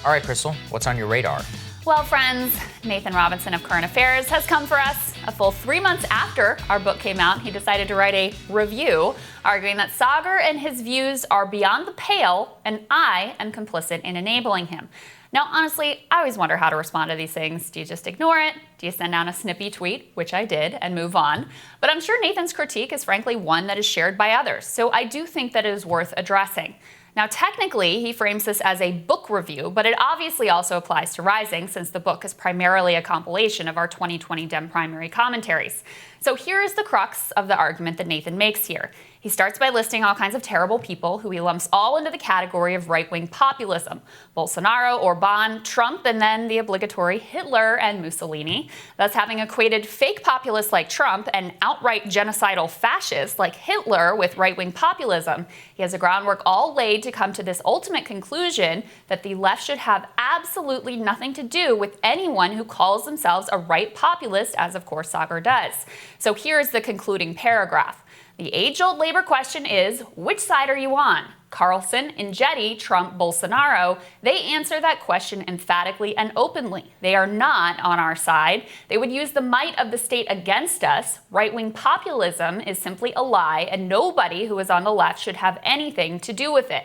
All right, Krystal, what's on your radar? Well, friends, Nathan Robinson of Current Affairs has come for us. A full 3 months after our book came out, he decided to write a review, arguing that Saagar and his views are beyond the pale, and I am complicit in enabling him. Now, honestly, I always wonder how to respond to these things. Do you just ignore it? Do you send down a snippy tweet, which I did, and move on? But I'm sure Nathan's critique is frankly one that is shared by others, so I do think that it is worth addressing. Now, technically, he frames this as a book review, but it obviously also applies to Rising, since the book is primarily a compilation of our 2020 Dem primary commentaries. So here is the crux of the argument that Nathan makes here. He starts by listing all kinds of terrible people who he lumps all into the category of right-wing populism. Bolsonaro, Orban, Trump, and then the obligatory Hitler and Mussolini. Thus, having equated fake populists like Trump and outright genocidal fascists like Hitler with right-wing populism, he has a groundwork all laid to come to this ultimate conclusion that the left should have absolutely nothing to do with anyone who calls themselves a right populist, as of course Saagar does. So here's the concluding paragraph. The age-old labor question is, which side are you on? Carlson, Engetti, Trump, Bolsonaro, they answer that question emphatically and openly. They are not on our side. They would use the might of the state against us. Right-wing populism is simply a lie, and nobody who is on the left should have anything to do with it.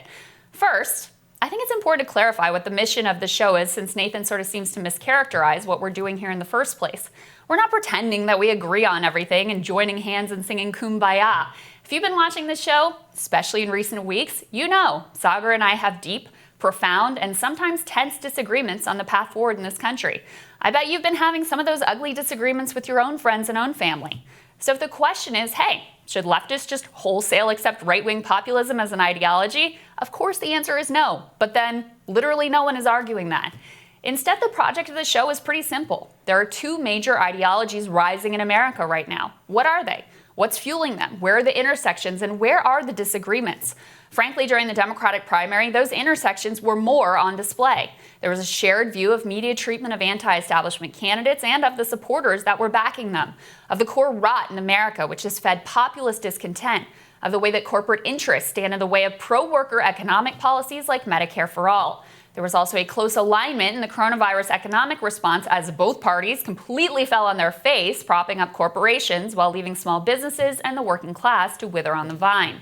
First, I think it's important to clarify what the mission of the show is, since Nathan sort of seems to mischaracterize what we're doing here in the first place. We're not pretending that we agree on everything and joining hands and singing Kumbaya. If you've been watching this show, especially in recent weeks, you know Saagar and I have deep, profound, and sometimes tense disagreements on the path forward in this country. I bet you've been having some of those ugly disagreements with your own friends and own family. So if the question is, hey, should leftists just wholesale accept right-wing populism as an ideology? Of course the answer is no, but then literally no one is arguing that. Instead, the project of the show is pretty simple. There are two major ideologies rising in America right now. What are they? What's fueling them? Where are the intersections, and where are the disagreements? Frankly, during the Democratic primary, those intersections were more on display. There was a shared view of media treatment of anti-establishment candidates and of the supporters that were backing them, of the core rot in America, which has fed populist discontent, of the way that corporate interests stand in the way of pro-worker economic policies like Medicare for All. There was also a close alignment in the coronavirus economic response, as both parties completely fell on their face, propping up corporations while leaving small businesses and the working class to wither on the vine.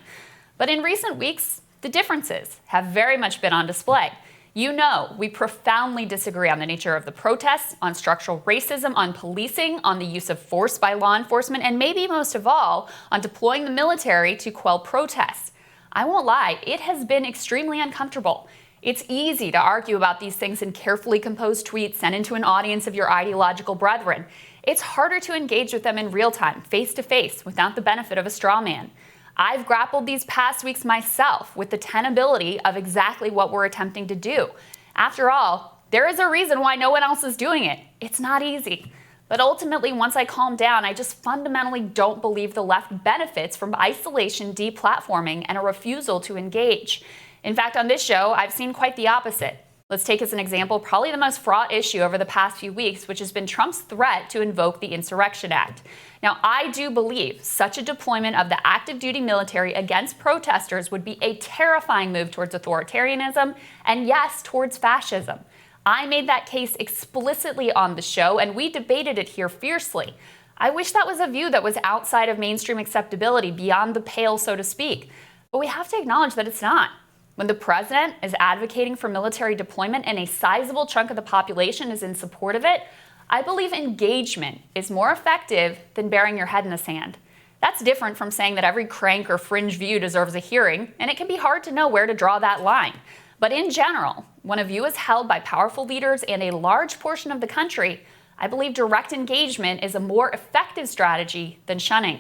But in recent weeks, the differences have very much been on display. You know, we profoundly disagree on the nature of the protests, on structural racism, on policing, on the use of force by law enforcement, and maybe most of all, on deploying the military to quell protests. I won't lie, it has been extremely uncomfortable. It's easy to argue about these things in carefully composed tweets sent into an audience of your ideological brethren. It's harder to engage with them in real time, face to face, without the benefit of a straw man. I've grappled these past weeks myself with the tenability of exactly what we're attempting to do. After all, there is a reason why no one else is doing it. It's not easy. But ultimately, once I calm down, I just fundamentally don't believe the left benefits from isolation, deplatforming, and a refusal to engage. In fact, on this show, I've seen quite the opposite. Let's take as an example probably the most fraught issue over the past few weeks, which has been Trump's threat to invoke the Insurrection Act. Now, I do believe such a deployment of the active duty military against protesters would be a terrifying move towards authoritarianism and, yes, towards fascism. I made that case explicitly on the show, and we debated it here fiercely. I wish that was a view that was outside of mainstream acceptability, beyond the pale, so to speak. But we have to acknowledge that it's not. When the president is advocating for military deployment and a sizable chunk of the population is in support of it, I believe engagement is more effective than burying your head in the sand. That's different from saying that every crank or fringe view deserves a hearing, and it can be hard to know where to draw that line. But in general, when a view is held by powerful leaders and a large portion of the country, I believe direct engagement is a more effective strategy than shunning.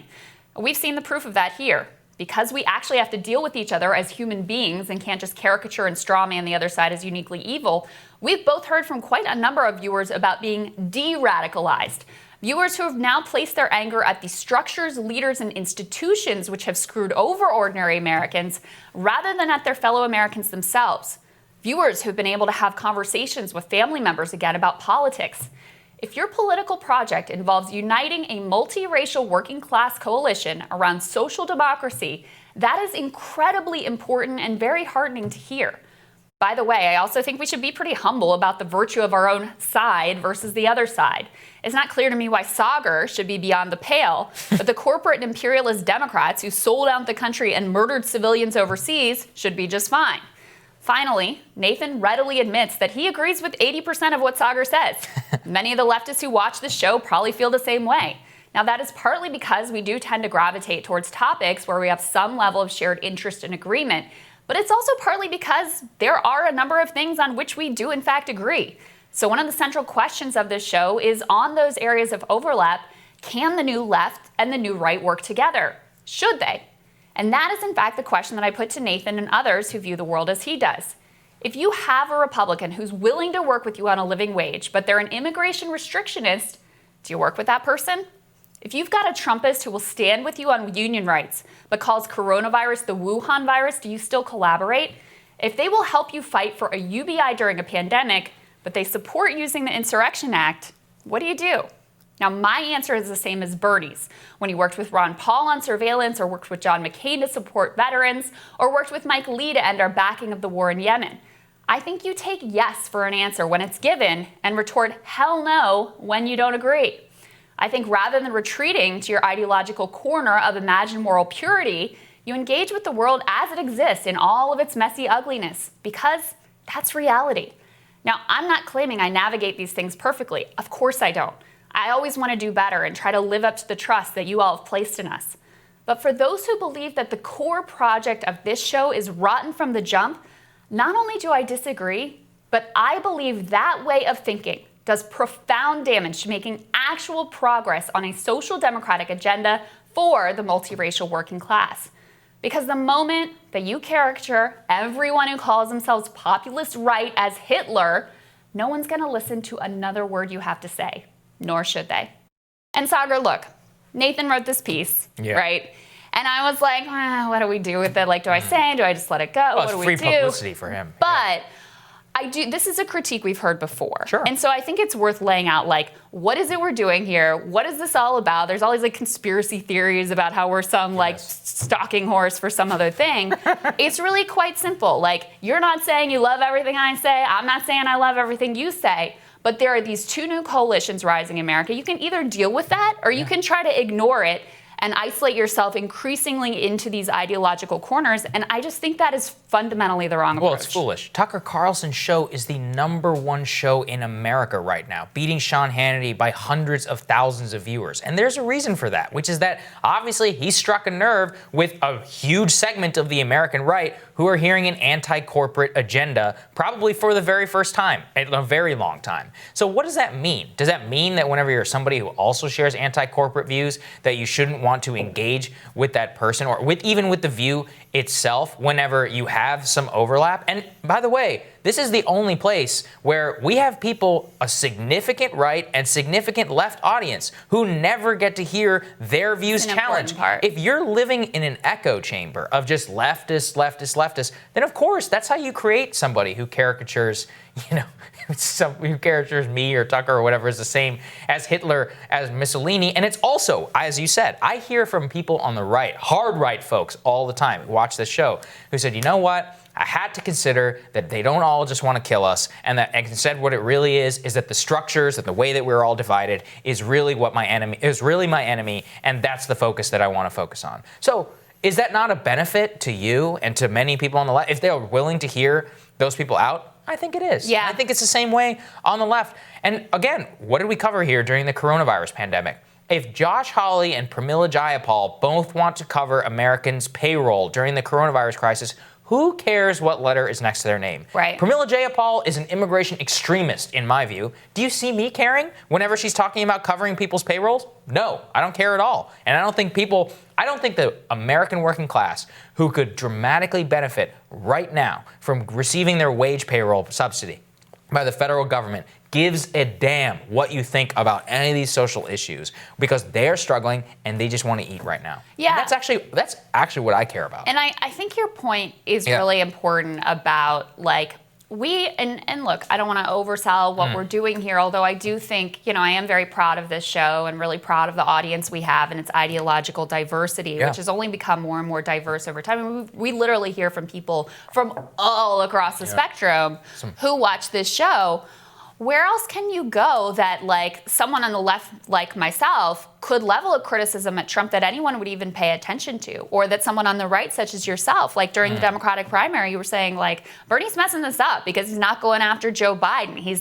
We've seen the proof of that here. Because we actually have to deal with each other as human beings and can't just caricature and strawman the other side as uniquely evil, we've both heard from quite a number of viewers about being de-radicalized. Viewers who have now placed their anger at the structures, leaders, and institutions which have screwed over ordinary Americans rather than at their fellow Americans themselves. Viewers who've been able to have conversations with family members again about politics. If your political project involves uniting a multiracial working class coalition around social democracy, that is incredibly important and very heartening to hear. By the way, I also think we should be pretty humble about the virtue of our own side versus the other side. It's not clear to me why Saagar should be beyond the pale, but the corporate and imperialist Democrats who sold out the country and murdered civilians overseas should be just fine. Finally, Nathan readily admits that he agrees with 80% of what Saagar says. Many of the leftists who watch this show probably feel the same way. Now, that is partly because we do tend to gravitate towards topics where we have some level of shared interest and agreement, but it's also partly because there are a number of things on which we do in fact agree. So one of the central questions of this show is on those areas of overlap, can the new left and the new right work together? Should they? And that is in fact the question that I put to Nathan and others who view the world as he does. If you have a Republican who's willing to work with you on a living wage, but they're an immigration restrictionist, do you work with that person? If you've got a Trumpist who will stand with you on union rights, but calls coronavirus the Wuhan virus, do you still collaborate? If they will help you fight for a UBI during a pandemic, but they support using the Insurrection Act, what do you do? Now, my answer is the same as Bernie's. When he worked with Ron Paul on surveillance, or worked with John McCain to support veterans, or worked with Mike Lee to end our backing of the war in Yemen. I think you take yes for an answer when it's given and retort hell no when you don't agree. I think rather than retreating to your ideological corner of imagined moral purity, you engage with the world as it exists in all of its messy ugliness, because that's reality. Now, I'm not claiming I navigate these things perfectly. Of course I don't. I always want to do better and try to live up to the trust that you all have placed in us. But for those who believe that the core project of this show is rotten from the jump, not only do I disagree, but I believe that way of thinking does profound damage to making actual progress on a social democratic agenda for the multiracial working class. Because the moment that you caricature everyone who calls themselves populist right as Hitler, no one's going to listen to another word you have to say, nor should they. And Saagar, look, Nathan wrote this piece, right? And I was like, what do we do with it? Like, do I say? Do I just let it go? Well, what do we do? it's free publicity for him. But I do. This is a critique we've heard before. Sure. And so I think it's worth laying out, like, what is it we're doing here? What is this all about? There's all these like conspiracy theories about how we're some like stalking horse for some other thing. It's really quite simple. Like, you're not saying you love everything I say. I'm not saying I love everything you say. But there are these two new coalitions rising in America. You can either deal with that or you can try to ignore it and isolate yourself increasingly into these ideological corners. And I just think that is fundamentally the wrong approach. Well, it's foolish. Tucker Carlson's show is the #1 show in America right now, beating Sean Hannity by hundreds of thousands of viewers. And there's a reason for that, which is that obviously he struck a nerve with a huge segment of the American right who are hearing an anti-corporate agenda, probably for the very first time in a very long time. So what does that mean? Does that mean that whenever you're somebody who also shares anti-corporate views, that you shouldn't want to engage with that person or even with the view itself whenever you have some overlap? And by the way, this is the only place where we have people, a significant right and significant left audience, who never get to hear their views challenged. If you're living in an echo chamber of just leftists, then of course that's how you create somebody who caricatures, who caricatures me or Tucker or whatever is the same as Hitler, as Mussolini. And it's also, as you said, I hear from people on the right, hard right folks all the time who watch this show, who said, you know what? I had to consider that they don't all just want to kill us, and that instead what it really is that the structures, that the way that we're all divided is really my enemy, and that's the focus that I want to focus on. So is that not a benefit to you and to many people on the left? If they are willing to hear those people out, I think it is. Yeah. I think it's the same way on the left. And again, what did we cover here during the coronavirus pandemic? If Josh Hawley and Pramila Jayapal both want to cover Americans' payroll during the coronavirus crisis, who cares what letter is next to their name? Right. Pramila Jayapal is an immigration extremist, in my view. Do you see me caring whenever she's talking about covering people's payrolls? No, I don't care at all. And I don't think the American working class who could dramatically benefit right now from receiving their wage payroll subsidy by the federal government gives a damn what you think about any of these social issues, because they're struggling and they just want to eat right now. Yeah. And that's actually what I care about. And I think your point is really important about, like, and look, I don't want to oversell what we're doing here, although I do think, I am very proud of this show and really proud of the audience we have and its ideological diversity, which has only become more and more diverse over time. I mean, we literally hear from people from all across the spectrum who watch this show. Where else can you go that, like, someone on the left, like myself, could level a criticism at Trump that anyone would even pay attention to? Or that someone on the right, such as yourself, like during the Democratic primary, you were saying, like, Bernie's messing this up because he's not going after Joe Biden. He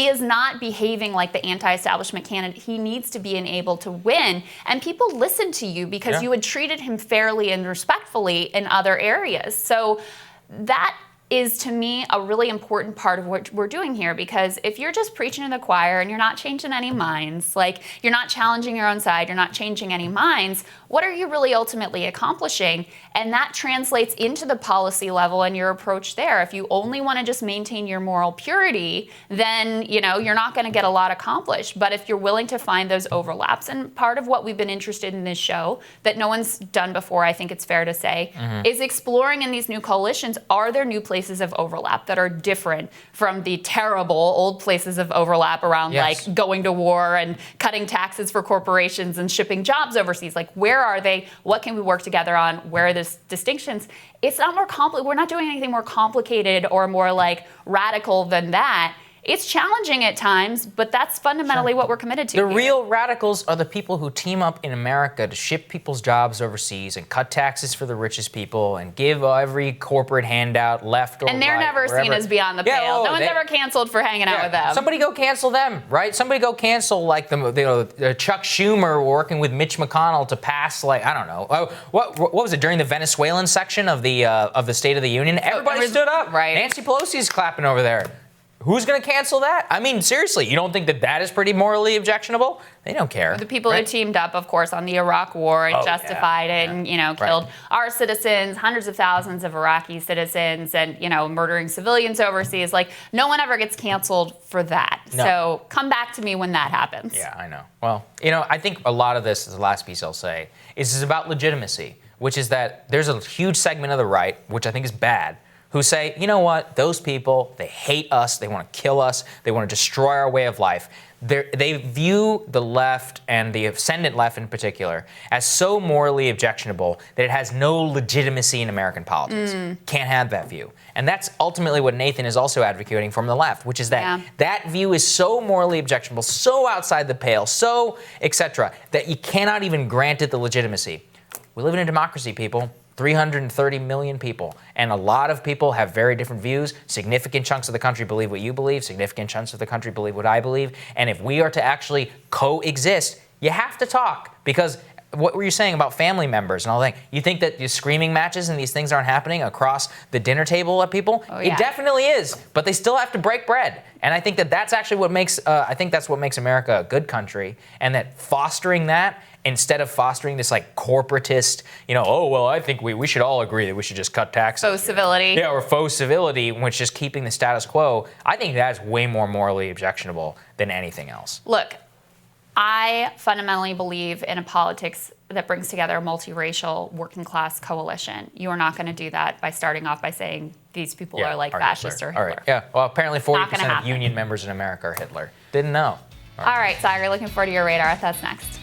is not behaving like the anti-establishment candidate. He needs to be able to win. And people listen to you because you had treated him fairly and respectfully in other areas. So that is, to me, a really important part of what we're doing here, because if you're just preaching to the choir and you're not changing any minds, like you're not challenging your own side, you're not changing any minds, what are you really ultimately accomplishing? And that translates into the policy level and your approach there. If you only want to just maintain your moral purity, then, you're not going to get a lot accomplished. But if you're willing to find those overlaps, and part of what we've been interested in this show that no one's done before, I think it's fair to say, is exploring in these new coalitions, are there new places of overlap that are different from the terrible old places of overlap around like going to war and cutting taxes for corporations and shipping jobs overseas? Like, where are they? What can we work together on? Where are the distinctions? It's not more complicated. We're not doing anything more complicated or more like radical than that. It's challenging at times, but that's fundamentally what we're committed to. The real radicals are the people who team up in America to ship people's jobs overseas and cut taxes for the richest people and give every corporate handout left or right. And they're never seen as beyond the pale. No one's ever canceled for hanging out with them. Somebody go cancel them, right? Somebody go cancel like the Chuck Schumer working with Mitch McConnell to pass, like, I don't know. What was it during the Venezuelan section of the State of the Union? Everybody stood up. Right. Nancy Pelosi's clapping over there. Who's going to cancel that? I mean, seriously, you don't think that is pretty morally objectionable? They don't care. The people who teamed up, of course, on the Iraq War and justified it and, killed our citizens, hundreds of thousands of Iraqi citizens and, murdering civilians overseas. Like, no one ever gets canceled for that. No. So come back to me when that happens. Yeah, I know. Well, I think a lot of this, the last piece I'll say, is about legitimacy, which is that there's a huge segment of the right, which I think is bad, who say, you know what, those people, they hate us, they want to kill us, they want to destroy our way of life. They view the left, and the ascendant left in particular, as so morally objectionable that it has no legitimacy in American politics. Can't have that view. And that's ultimately what Nathan is also advocating from the left, which is that that view is so morally objectionable, so outside the pale, so et cetera, that you cannot even grant it the legitimacy. We live in a democracy, people. 330 million people. And a lot of people have very different views. Significant chunks of the country believe what you believe. Significant chunks of the country believe what I believe. And if we are to actually coexist, you have to talk. Because what were you saying about family members and all that? You think that these screaming matches and these things aren't happening across the dinner table of people? Oh, yeah. It definitely is. But they still have to break bread. And I think that that's actually what makes, that's what makes America a good country. And that fostering that, instead of fostering this like corporatist, I think we should all agree that we should just cut taxes. Faux civility. Yeah, or faux civility, which is keeping the status quo. I think that's way more morally objectionable than anything else. Look, I fundamentally believe in a politics that brings together a multiracial working class coalition. You are not going to do that by starting off by saying these people are like fascists or Hitler. All right. Yeah. Well, apparently 40% of union members in America are Hitler. Didn't know. All right, Sagar, looking forward to your radar. That's next.